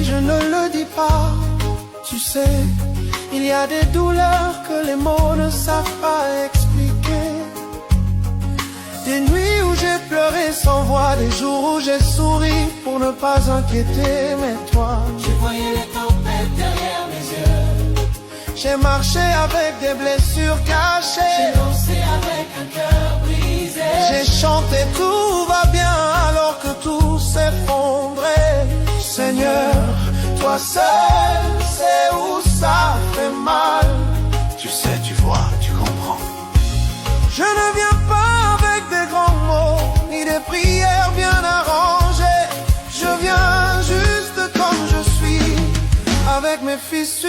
je ne le dis pas. Tu sais, il y a des douleurs que les mots ne savent pas expliquer. Des nuits où j'ai pleuré sans voix, des jours où j'ai souri pour ne pas inquiéter. Mais toi, je voyais les tempêtes derrière mes yeux. J'ai marché avec des blessures cachées. J'ai dansé avec un cœur brisé. J'ai chanté tout va bien alors que tout s'effondrait. Seigneur, toi seul sais où ça fait mal. Tu sais, tu vois, tu comprends. Je ne viens pas avec des grands mots, ni des prières bien arrangées. Je viens juste comme je suis, avec mes fissures